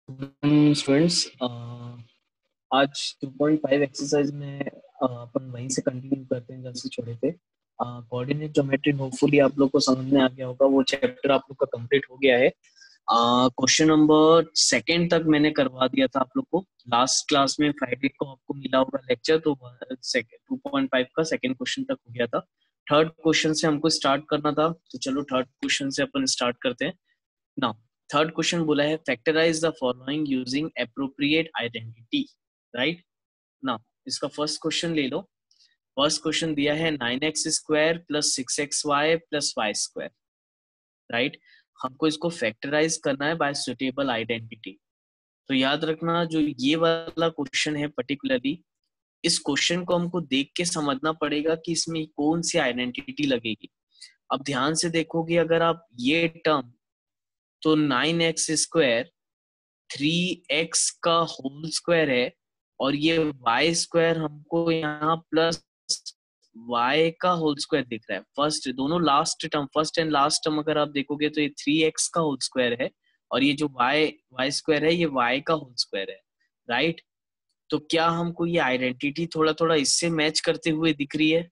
Students, आज 2.5 exercise में अपन वहीं से कंटिन्यू करते हैं जहाँ से छोड़े थे। कोऑर्डिनेट ज्योमेट्री होपफुली आप लोग को समझ में आ गया होगा। वो चैप्टर आप लोग का कंप्लीट हो गया है। क्वेश्चन नंबर सेकंड तक मैंने करवा दिया था आप लोग को लास्ट क्लास में। फ्राइडे को आपको मिला होगा लेक्चर, तो सेकंड 2.5 का सेकंड क्वेश्चन तक हो गया था। थर्ड क्वेश्चन से हमको स्टार्ट करना था, तो चलो थर्ड क्वेश्चन से अपन स्टार्ट करते हैं। नाउ थर्ड क्वेश्चन बोला है factorize the following using appropriate identity. Right. Now इसका फर्स्ट क्वेश्चन ले लो। फर्स्ट क्वेश्चन दिया है 9x² plus 6xy plus Y square. Right. हमको इसको फैक्टराइज करना है बाय सुटेबल आइडेंटिटी। तो याद रखना, जो ये वाला क्वेश्चन है पर्टिकुलरली, इस क्वेश्चन को हमको देख के समझना पड़ेगा कि इसमें कौन सी आइडेंटिटी लगेगी। अब ध्यान से देखोगे अगर आप ये टर्म, तो 9x² 3x का होल स्क्वायर है, और ये वाई स्क्वायर हमको यहाँ प्लस y का होल स्क्वायर दिख रहा है। फर्स्ट दोनों last term, first and last term अगर आप देखोगे तो ये 3x का होल स्क्वायर है, और ये जो y स्क्वायर है ये y का होल स्क्वायर है। राइट। तो क्या हमको ये आइडेंटिटी थोड़ा थोड़ा इससे मैच करते हुए दिख रही है?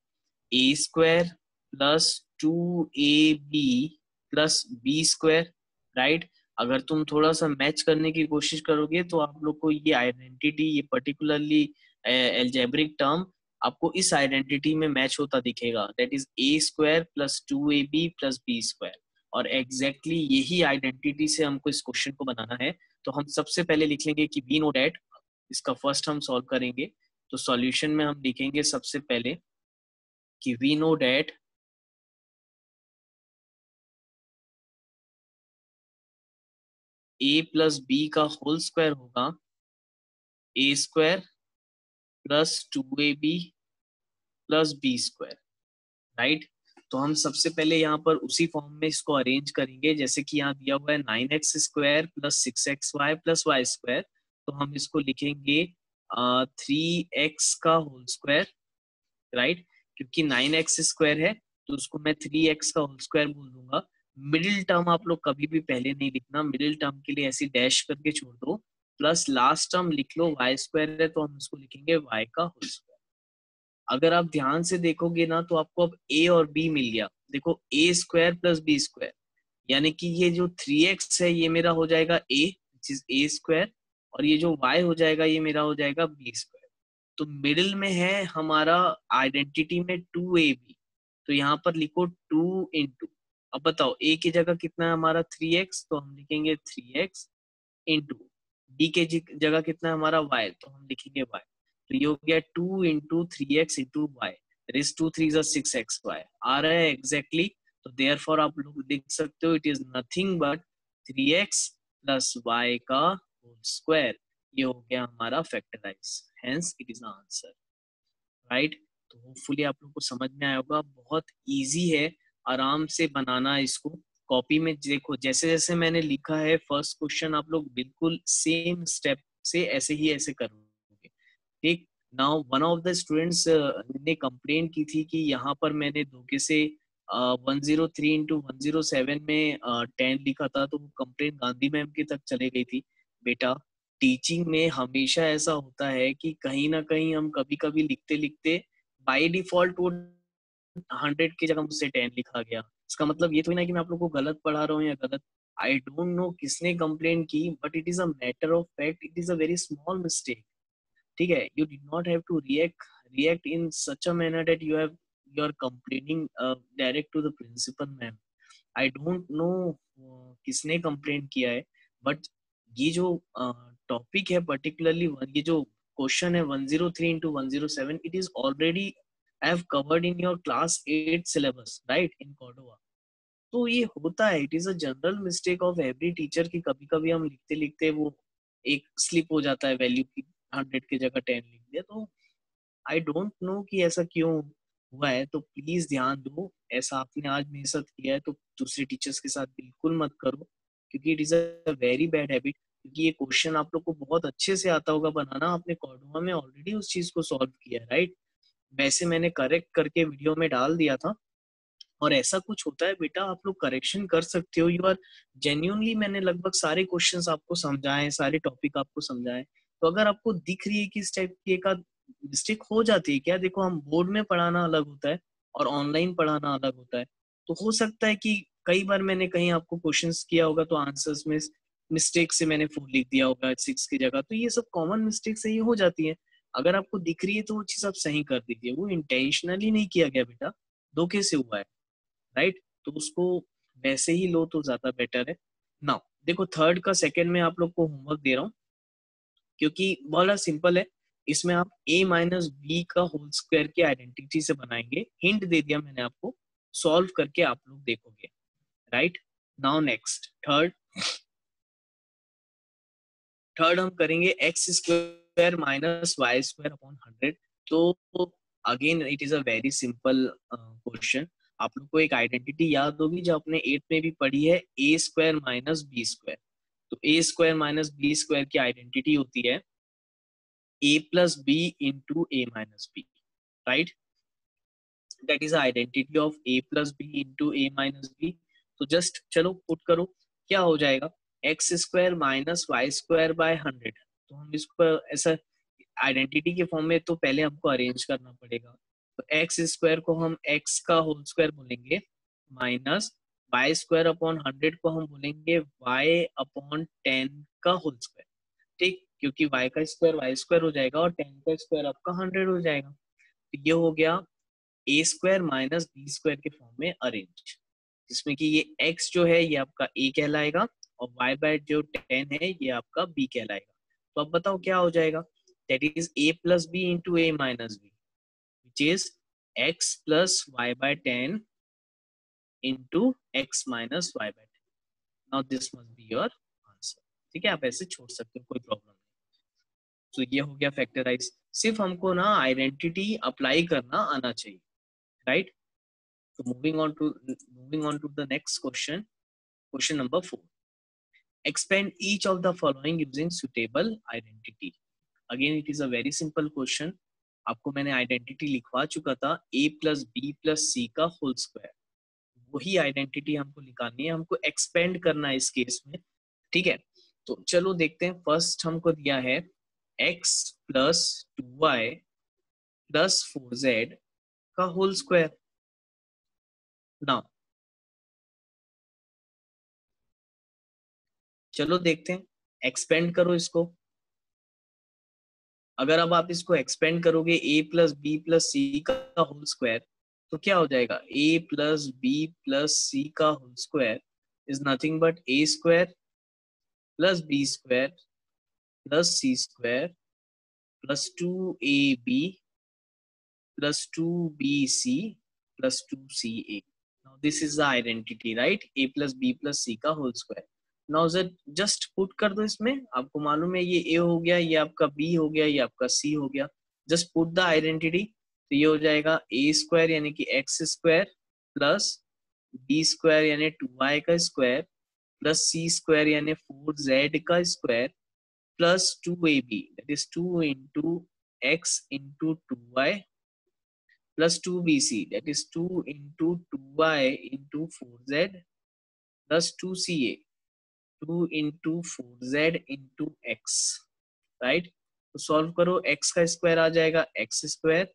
a² plus 2ab plus B square. Right. अगर तुम थोड़ा सा मैच करने की कोशिश करोगे तो आप लोग को ये आइडेंटिटी, ये पर्टिकुलरली एल्जेब्रिक टर्म आपको इस आइडेंटिटी में मैच होता दिखेगा, that is a² plus 2ab plus B square. और एग्जैक्टली यही आइडेंटिटी से हमको इस क्वेश्चन को बनाना है। तो हम सबसे पहले लिख लेंगे कि वी नो डैट, इसका फर्स्ट हम सॉल्व करेंगे। तो सॉल्यूशन में हम लिखेंगे सबसे पहले कि we know that a plus B का होल स्क्वायर होगा a² plus 2ab plus B square. Right. तो हम सबसे पहले यहाँ पर उसी फॉर्म में इसको अरेंज करेंगे जैसे कि यहाँ दिया हुआ है 9x² plus 6xy plus Y square. तो हम इसको लिखेंगे 3x का होल स्क्वायर। राइट। क्योंकि 9x² है तो उसको मैं 3x का होल स्क्वायर बोल दूंगा। मिडिल टर्म आप लोग कभी भी पहले नहीं लिखना, मिडिल टर्म के लिए ऐसी डैश करके छोड़ दो। प्लस लास्ट टर्म लिख लो y² है, तो हम इसको लिखेंगे y का होल स्क्वायर। अगर आप ध्यान से देखोगे ना तो आपको अब a और b मिल गया। देखो a² प्लस बी स्क्वायर, यानी कि ये जो 3x है ये मेरा हो जाएगा a, विच इज a², और ये जो y हो जाएगा ये मेरा हो जाएगा b²। तो मिडिल में है हमारा आइडेंटिटी में 2ab, तो यहाँ पर लिखो 2 इंटू, अब बताओ a की जगह कितना है हमारा 3x, तो हम लिखेंगे 3x इंटू b के जगह कितना है हमारा y, तो हम लिखेंगे y। तो ये हो गया 2 into 3x into Y, is 2 3 6xy आ रहा है एग्जैक्टली। तो देयर फॉर आप लोग देख सकते हो it is nothing but 3x plus Y का होल स्क्वायर। ये हो गया हमारा factorize, hence it is answer. Right. तो होपफुली आप लोग को समझ में आया होगा। बहुत इजी है, आराम से बनाना है इसको। कॉपी में देखो जैसे जैसे मैंने लिखा है फर्स्ट क्वेश्चन, आप लोग बिल्कुल सेम स्टेप से ऐसे ही ऐसे करोगे। ठीक। Now one of the students ने कंप्लेन की थी कि यहाँ पर मैंने धोखे से 103 इंटू 107 में 10 लिखा था, तो वो कंप्लेन गांधी मैम की तक चले गई थी। बेटा, टीचिंग में हमेशा ऐसा होता है कि कहीं ना कहीं हम कभी कभी लिखते लिखते बाय डिफॉल्ट वो 100 की जगह मुझसे 10 लिखा गया। इसका मतलब ये तो नहीं कि मैं आप लोग को गलत पढ़ा रहा हूँ या गलत। आई डोंट नो किसने कंप्लेन की, but it is a matter of fact, it is a very small mistake. ठीक है, you did not have to react in such a manner that you are complaining direct to the principal ma'am. I don't know किसने complain किया है, but ये जो topic है particularly, ये जो क्वेश्चन है 103 into 107, it is already I have covered in your class 8 syllabus, right, in Cordova. तो ये होता है, it is a general mistake of every teacher कि कभी कभी हम लिखते लिखते वो एक स्लिप हो जाता है, वैल्यू की 100 की जगह 10 लिख दिया। तो आई डोंट नो कि ऐसा क्यों हुआ है, तो प्लीज ध्यान दो। ऐसा आपने आज मेरे साथ किया है तो दूसरे टीचर्स के साथ बिल्कुल मत करो, क्योंकि it is a very bad habit. क्योंकि ये क्वेश्चन आप लोग को बहुत अच्छे से आता होगा बनाना, आपने कॉर्डोवा में ऑलरेडी उस चीज को सॉल्व किया है, राइट। वैसे मैंने करेक्ट करके वीडियो में डाल दिया था, और ऐसा कुछ होता है बेटा, आप लोग करेक्शन कर सकते हो। यू आर जेन्युइनली, मैंने लगभग सारे क्वेश्चंस आपको समझाए, सारे टॉपिक आपको समझाए। तो अगर आपको दिख रही है कि इस टाइप की एक आध मिस्टेक हो जाती है क्या, देखो हम बोर्ड में पढ़ाना अलग होता है और ऑनलाइन पढ़ाना अलग होता है। तो हो सकता है कि कई बार मैंने कहीं आपको क्वेश्चंस किया होगा तो आंसर्स में मिस्टेक से मैंने 4 लिख दिया होगा 6 की जगह, तो ये सब कॉमन मिस्टेक से ये हो जाती है। अगर आपको दिख रही है तो वो चीज आप सही कर दीजिए, वो इंटेंशनली नहीं किया गया बेटा, धोखे से हुआ है, राइट। तो उसको वैसे ही लो तो ज्यादा बेटर है। नाउ देखो थर्ड का सेकंड में आप लोग को होमवर्क दे रहा हूँ, क्योंकि बड़ा सिंपल है। इसमें आप a माइनस बी का होल स्क्वायर की आइडेंटिटी से बनाएंगे, हिंट दे दिया मैंने आपको, सॉल्व करके आप लोग देखोगे, राइट। नाउ नेक्स्ट थर्ड, हम करेंगे x square minus Y square upon 100। तो again it is a very simple question. आप लोग को एक आइडेंटिटी याद होगी जो आपने 8th में भी पढ़ी है, A square minus B square. तो A square minus B square की आइडेंटिटी होती है A plus B into A minus B, right. That is identity of A plus B into A minus B. तो just चलो put करो, क्या हो जाएगा, X square minus Y square by 100। तो हम इसको ऐसा आइडेंटिटी के फॉर्म में तो पहले हमको अरेंज करना पड़ेगा। तो एक्स स्क्वायर को हम एक्स का होल स्क्वायर बोलेंगे, माइनस वाई स्क्वायर अपॉन 100 को हम बोलेंगे वाई अपॉन 10 का होल स्क्वायर, ठीक। क्योंकि y का स्क्वायर वाई स्क्वायर हो जाएगा और 10 का स्क्वायर आपका 100 हो जाएगा। तो ये हो गया ए स्क्वायर माइनस बी स्क्वायर के फॉर्म में अरेंज, जिसमें कि ये x जो है ये आपका a कहलाएगा और y बाय जो 10 है ये आपका b कहलाएगा। तो अब बताओ क्या हो जाएगा, that is a plus B into A minus b, which is x plus y by 10 into x minus y by 10। Now this must be your answer, ठीक है। आप ऐसे छोड़ सकते हो, कोई प्रॉब्लम नहीं। तो ये हो गया फैक्टराइज। सिर्फ हमको ना आइडेंटिटी अप्लाई करना आना चाहिए, राइट। तो moving on to the next question, question number 4। Expand each of the following using suitable identity. Again it is a very simple question. आपको मैंने आइडेंटिटी लिखवा चुका था, a plus b plus c का होल स्क्वायर। वही identity हमको निकालनी है, हमको एक्सपेंड करना है इस केस में, ठीक है। तो चलो देखते हैं। फर्स्ट हमको दिया है x plus 2y plus 4z का होल स्क्वायर। नाउ चलो देखते हैं, एक्सपेंड करो इसको। अगर अब आप इसको एक्सपेंड करोगे a plus b plus c का होल स्क्वायर, तो क्या हो जाएगा, a plus b plus c का whole square is nothing but a square plus B square plus c square plus 2ab plus 2bc plus 2ca. Now this is the identity, right? a plus b plus c का whole square. Now just put कर दो इसमें, आपको मालूम है ये a हो गया, ये आपका b हो गया, ये आपका c हो गया। Just put the identity. तो ये हो जाएगा a स्क्वायर यानी कि x square plus b square यानी 2y का स्क्वायर प्लस c स्क्वायर यानी 4z का square plus 2ab that is 2 into x into 2y plus 2bc, that is 2 into 2y into 4z plus 2ca, 2 into 4z into x, right? तो solve करो, x का square आ जाएगा x square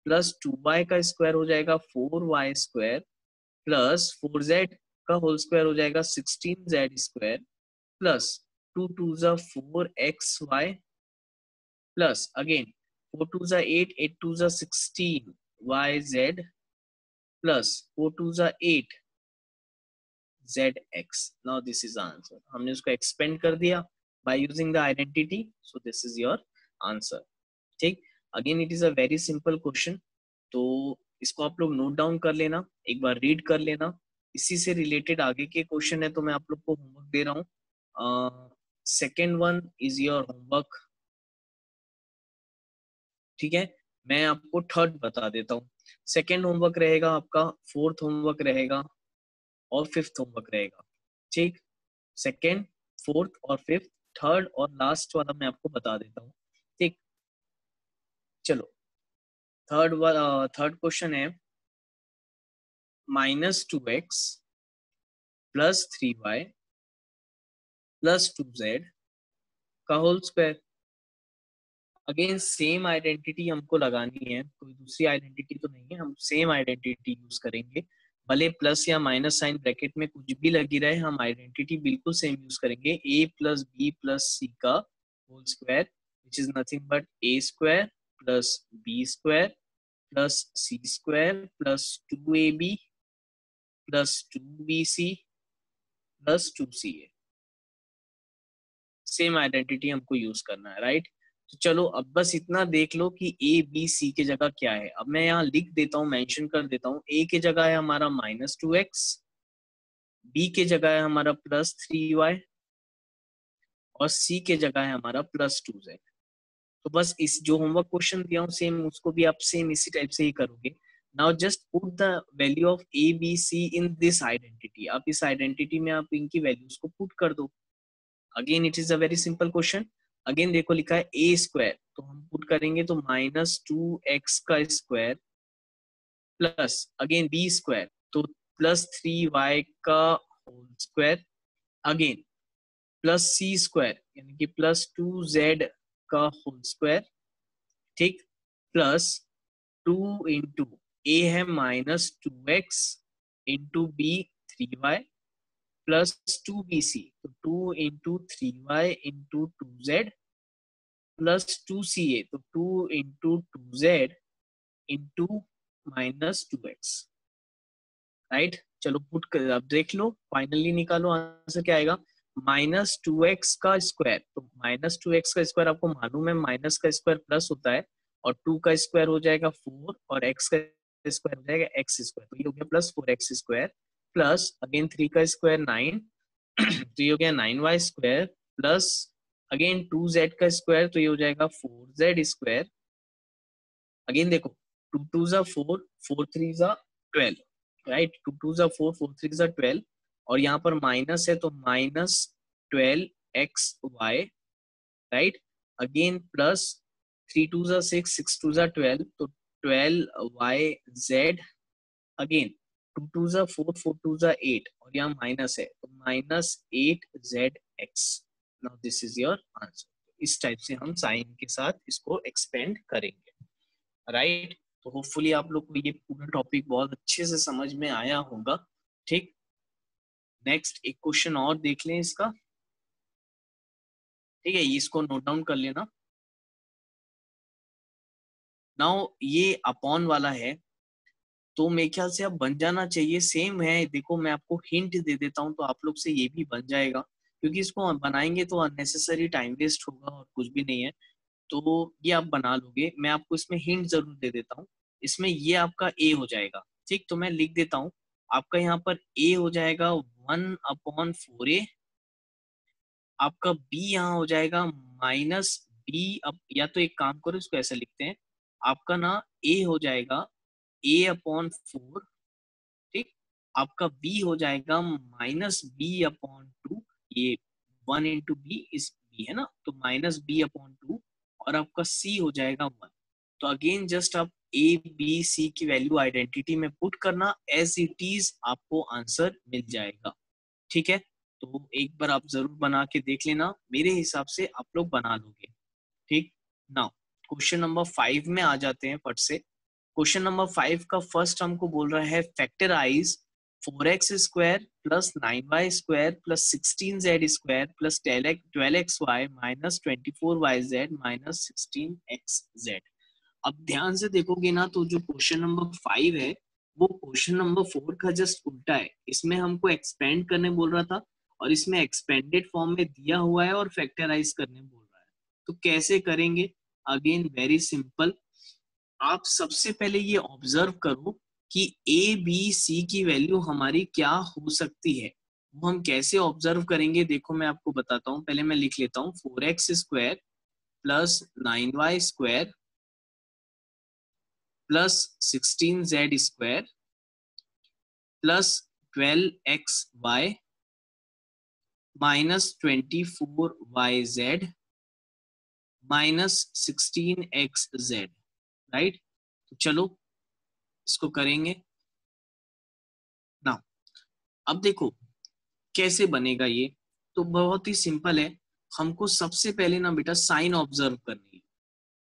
plus 2y का square हो जाएगा 4y square plus 4z का whole square हो जाएगा 16z स्क्वायर प्लस 2 2 जा 4xy प्लस अगेन 4 2 जा 8, 8 2 जा 16yz plus 4 2 जा 8 zx. Now this is the answer. हमने उसको एक्सपेंड कर दिया by using the identity, so this is your answer, ठीक। Again it is a very simple question, तो इसको आप लोग नोट डाउन कर लेना, एक बार रीड कर लेना। इसी से रिलेटेड आगे के क्वेश्चन है तो मैं आप लोग को होमवर्क दे रहा हूँ। Second one is your homework, ठीक है। मैं आपको थर्ड बता देता हूँ। सेकेंड होमवर्क रहेगा आपका, फोर्थ होमवर्क रहेगा और फिफ्थ होमवर्क रहेगा, ठीक। सेकेंड, फोर्थ और फिफ्थ, थर्ड और लास्ट वाला मैं आपको बता देता हूँ, ठीक। चलो थर्ड क्वेश्चन है, -2x plus 3y plus 2z का whole square. Again same identity हमको लगानी है, कोई दूसरी आइडेंटिटी तो नहीं है, हम सेम आइडेंटिटी यूज करेंगे। भले प्लस या माइनस साइन ब्रैकेट में कुछ भी लगी रहे, हम आइडेंटिटी बिल्कुल सेम यूज करेंगे। a plus b plus c का whole square which is nothing but a square plus B square plus c square plus 2ab plus 2bc plus 2ca। Same identity हमको यूज करना है, right. तो चलो अब बस इतना देख लो कि ए बी सी के जगह क्या है। अब मैं यहाँ लिख देता हूँ, मेंशन कर देता हूँ। ए के जगह है हमारा -2x, बी के जगह है हमारा +3y और सी के जगह है हमारा +2z। तो बस इस जो होमवर्क क्वेश्चन दिया हूँ सेम उसको भी आप सेम इसी टाइप से ही करोगे। Now just put the value of a b c in this identity. आप इस आइडेंटिटी में आप इनकी वैल्यूज को पुट कर दो। Again it is a very simple question. Again देखो लिखा है ए स्क्वायर, तो हम पुट करेंगे तो -2x का square plus again b square तो +3y का whole square, again plus c square यानी कि +2z का होल स्क्वायर, ठीक, प्लस 2 इंटू ए है -2x into B 3y plus 2bc, तो 2 into 3y into 2z plus 2ca, तो 2 into 2z into -2x, right. चलो पुट कर अब देख लो, फाइनली निकालो आंसर क्या आएगा। -2x का स्क्वायर, तो -2x का स्क्वायर आपको मालूम है माइनस का स्क्वायर प्लस होता है, और 2 का स्क्वायर हो जाएगा 4 और x का स्क्वायर हो जाएगा x स्क्वायर, तो ये हो गया +4x स्क्वायर प्लस अगेन 3 का स्क्वायर 9 तो ये हो गया 9y square plus again 2z का स्क्वायर, तो ये हो जाएगा 4z स्क्वायर। अगेन देखो 2 2 जा 4, 4 3 जा 12, राइट। 2 2 जा 4, 4 3 जा 12 और यहाँ पर माइनस है तो -12xy, राइट। अगेन प्लस 3 2 जा 6, 6 2 जा 12 तो 12yz, अगेन 2 2 जा 4, 4 2 जा 8 और यहाँ माइनस है तो -8zx। Now this is your answer. इस टाइप से हम साइन के साथ इसको एक्सपेंड करेंगे, राइट। तो होपफुली आप लोग को ये पूरा टॉपिक बहुत अच्छे से समझ में आया होगा, ठीक। नेक्स्ट एक क्वेश्चन और देख लें इसका, ठीक है, इसको नोट डाउन कर लेना। नाउ ये अपॉन वाला है तो मेरे ख्याल से अब बन जाना चाहिए, सेम है। देखो मैं आपको हिंट दे देता हूँ तो आप लोग से ये भी बन जाएगा, क्योंकि इसको बनाएंगे तो अननेसेसरी टाइम वेस्ट होगा और कुछ भी नहीं है, तो ये आप बना लोगे। मैं आपको इसमें हिंट जरूर दे देता हूँ। इसमें ये आपका ए हो जाएगा, ठीक, तो मैं लिख देता हूँ। आपका यहाँ पर ए हो जाएगा 1/4a, आपका बी यहाँ हो जाएगा -b। अब या तो एक काम करो इसको ऐसे लिखते हैं, आपका ना ए हो जाएगा a/4, ठीक। आपका b हो जाएगा -b/2, ये 1 इंटू बी इस b है ना, तो -b/2 और आपका c हो जाएगा 1। तो अगेन जस्ट आप ए बी सी की वैल्यू आइडेंटिटी में पुट करना, एज इट इज आपको आंसर मिल जाएगा, ठीक है। तो एक बार आप जरूर बना के देख लेना, मेरे हिसाब से आप लोग बना लोगे, ठीक। नाउ क्वेश्चन नंबर 5 में आ जाते हैं फट से। क्वेश्चन नंबर 5 का फर्स्ट हमको बोल रहा है factorise 4x square plus 9y square plus 16z square plus 12xy minus 24yz minus 16xz। अब ध्यान से देखोगे ना तो जो क्वेश्चन नंबर 5 है वो क्वेश्चन नंबर 4 का जस्ट उल्टा है। इसमें हमको एक्सपेंड करने बोल रहा था और इसमें एक्सपेंडेड फॉर्म में दिया हुआ है और फैक्टराइज करने बोल रहा है। तो कैसे करेंगे? Again very simple. आप सबसे पहले ये ऑब्जर्व करो कि ए बी सी की वैल्यू हमारी क्या हो सकती है। वो हम कैसे ऑब्जर्व करेंगे, देखो मैं आपको बताता हूँ। पहले मैं लिख लेता हूँ 4x square plus 9y square plus 16z square plus 12xy minus 24yz minus 16xz, right. तो चलो इसको करेंगे। अब देखो कैसे बनेगा ये, तो बहुत ही सिंपल है। हमको सबसे पहले ना बेटा साइन ऑब्जर्व करनी है।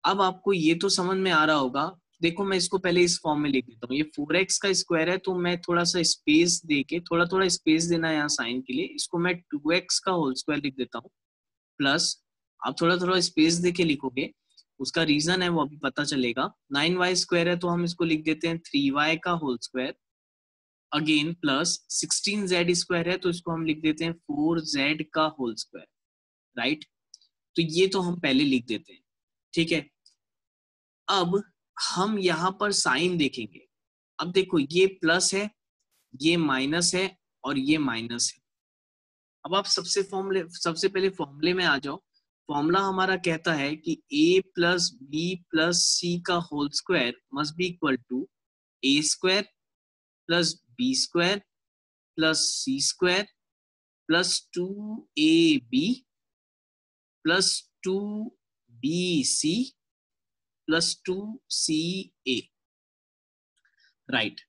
अब आपको ये तो समझ में आ रहा होगा, देखो मैं इसको पहले इस फॉर्म में लिख देता हूँ। ये 4x का स्क्वायर है, तो मैं थोड़ा सा स्पेस दे के, थोड़ा थोड़ा स्पेस देना है यहाँ साइन के लिए, इसको मैं 2x का होल स्क्वायर लिख देता हूँ। प्लस आप थोड़ा थोड़ा स्पेस दे के लिखोगे, उसका रीजन है वो अभी पता चलेगा। 9y स्क्वायर है तो हम इसको लिख देते हैं 3y का whole square. Again plus 16z square है तो इसको हम लिख देते हैं 4z का होल स्क्वायर, राइट। तो ये तो हम पहले लिख देते हैं, ठीक है। अब हम यहाँ पर साइन देखेंगे। अब देखो ये प्लस है, ये माइनस है और ये माइनस है। अब आप सबसे पहले फॉर्मूले में आ जाओ। फॉर्मूला हमारा कहता है कि a plus b plus c का whole square must be equal to a square plus B square plus c square plus 2ab plus 2bc plus 2ca, right.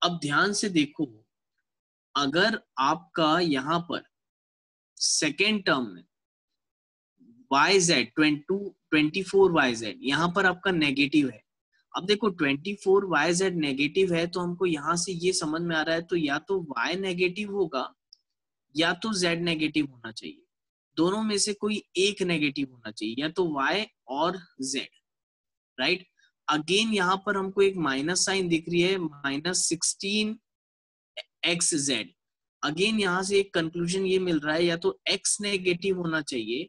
अब ध्यान से देखो, अगर आपका यहाँ पर सेकेंड टर्म में yz 24yz यहाँ पर आपका नेगेटिव है। अब देखो 24yz नेगेटिव है तो हमको यहाँ से ये समझ में आ रहा है, तो या तो y नेगेटिव होगा या तो z नेगेटिव होना चाहिए। दोनों में से कोई एक नेगेटिव होना चाहिए, या तो y और z, राइट। अगेन यहाँ पर हमको एक माइनस साइन दिख रही है, -16xz। अगेन यहाँ से एक कंक्लूजन ये मिल रहा है, या तो x नेगेटिव होना चाहिए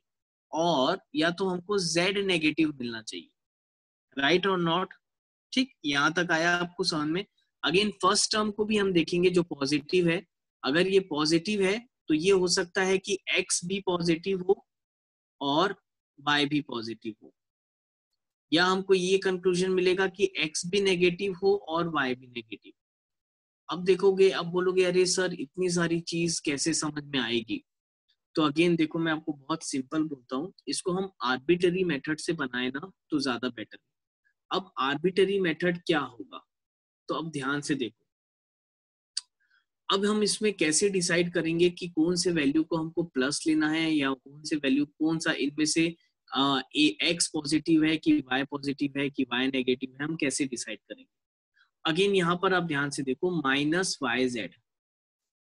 और या तो हमको z नेगेटिव मिलना चाहिए, राइट और नॉट। ठीक, यहाँ तक आया आपको समझ में। अगेन फर्स्ट टर्म को भी हम देखेंगे जो पॉजिटिव है। अगर ये पॉजिटिव है तो ये हो सकता है कि x भी पॉजिटिव हो और y भी पॉजिटिव हो, या हमको ये कंक्लूजन मिलेगा कि x भी नेगेटिव हो और y भी नेगेटिव। अब देखोगे, अब बोलोगे अरे सर इतनी सारी चीज कैसे समझ में आएगी। तो अगेन देखो मैं आपको बहुत सिंपल बोलता हूँ, इसको हम आर्बिटरी मेथड से बनाए ना तो ज्यादा बेटर है। अब आर्बिटरी मेथड क्या होगा, तो अब ध्यान से देखो। अब हम इसमें कैसे डिसाइड करेंगे कि कौन से वैल्यू को हमको प्लस लेना है या कौन से वैल्यू, कौन सा इनमें से एक्स पॉजिटिव है कि वाई पॉजिटिव है कि वाई नेगेटिव है, हम कैसे डिसाइड करेंगे। अगेन यहाँ पर आप ध्यान से देखो, -yz,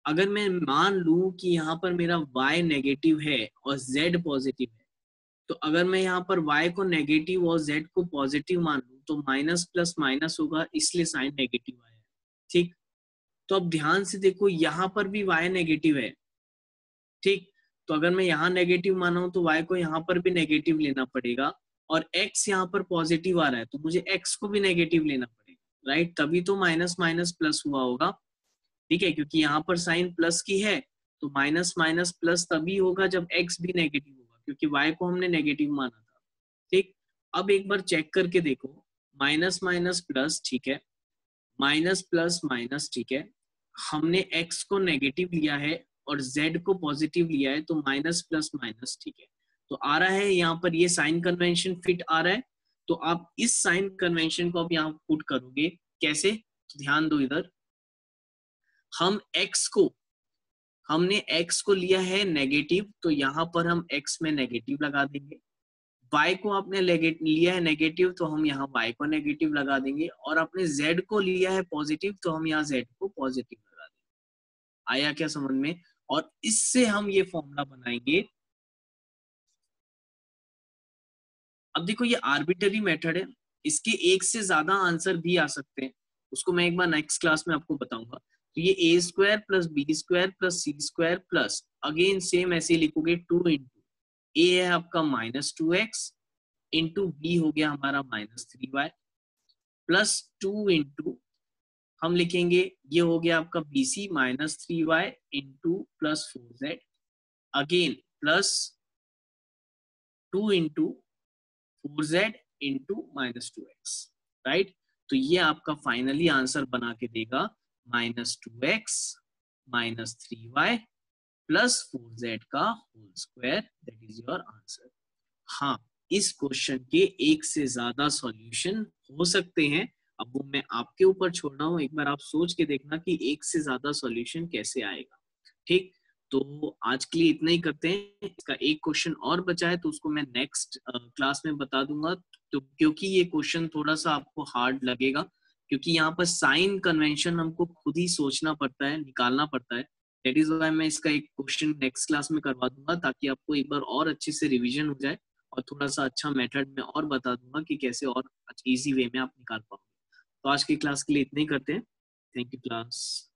अगर मैं मान लूं कि यहाँ पर मेरा y नेगेटिव है और z पॉजिटिव है, तो अगर मैं यहाँ पर y को नेगेटिव और z को पॉजिटिव मान लूं तो माइनस प्लस माइनस होगा, इसलिए साइन नेगेटिव आया, ठीक। तो अब ध्यान से देखो, यहाँ पर भी y नेगेटिव है, ठीक। तो अगर मैं यहाँ नेगेटिव माना हूं तो y को यहाँ पर भी नेगेटिव लेना पड़ेगा, और x यहाँ पर पॉजिटिव आ रहा है तो मुझे x को भी नेगेटिव लेना पड़ेगा, राइट। तभी तो माइनस माइनस प्लस हुआ होगा, ठीक है, क्योंकि यहाँ पर साइन प्लस की है तो माइनस माइनस प्लस तभी होगा जब x भी नेगेटिव होगा, क्योंकि y को हमने नेगेटिव माना था, ठीक। अब एक बार चेक करके देखो, माइनस माइनस प्लस, ठीक है, माइनस प्लस माइनस, ठीक है, हमने x को नेगेटिव लिया है और z को पॉजिटिव लिया है, तो माइनस प्लस माइनस, ठीक है। तो आ रहा है यहाँ पर ये साइन कन्वेंशन फिट आ रहा है, तो आप इस साइन कन्वेंशन को अब यहाँ पुट करोगे कैसे, तो ध्यान दो इधर। हमने x को लिया है नेगेटिव, तो यहाँ पर हम x में नेगेटिव लगा देंगे। y को आपने लिया है नेगेटिव, तो हम यहाँ y को नेगेटिव लगा देंगे, और आपने z को लिया है पॉजिटिव, तो हम यहाँ z को पॉजिटिव लगा देंगे। आया क्या समझ में। और इससे हम ये फॉर्मूला बनाएंगे। अब देखो ये आर्बिटरी मेथड है, इसके एक से ज्यादा आंसर भी आ सकते हैं, उसको मैं एक बार नेक्स्ट क्लास में आपको बताऊंगा। तो ये a square plus B square plus c square plus, again same ऐसे लिखोगे 2 इंटू ए है आपका -2x इंटू बी हो गया हमारा -3y प्लस 2 इंटू हम लिखेंगे ये हो गया आपका bc -3y into plus 4z, again plus 2 into 4z into -2x, right. तो ये आपका फाइनली आंसर बना के देगा -2x -3y प्लस 4z का whole square, that is your answer. हाँ, इस क्वेश्चन के एक से ज्यादा सॉल्यूशन हो सकते हैं, अब वो मैं आपके ऊपर छोड़ रहा हूँ, एक बार आप सोच के देखना कि एक से ज्यादा सॉल्यूशन कैसे आएगा। ठीक, तो आज के लिए इतना ही करते हैं। इसका एक क्वेश्चन और बचा है तो उसको मैं नेक्स्ट क्लास में बता दूंगा। तो क्योंकि ये क्वेश्चन थोड़ा सा आपको हार्ड लगेगा, क्योंकि यहाँ पर साइन कन्वेंशन हमको खुद ही सोचना पड़ता है, निकालना पड़ता है। दैट इज व्हाई मैं इसका एक क्वेश्चन नेक्स्ट क्लास में करवा दूंगा, ताकि आपको एक बार और अच्छे से रिवीजन हो जाए और थोड़ा सा अच्छा मेथड में और बता दूंगा कि कैसे और इजी वे में आप निकाल पाओगे। तो आज की क्लास के लिए इतने ही करते हैं। Thank you class.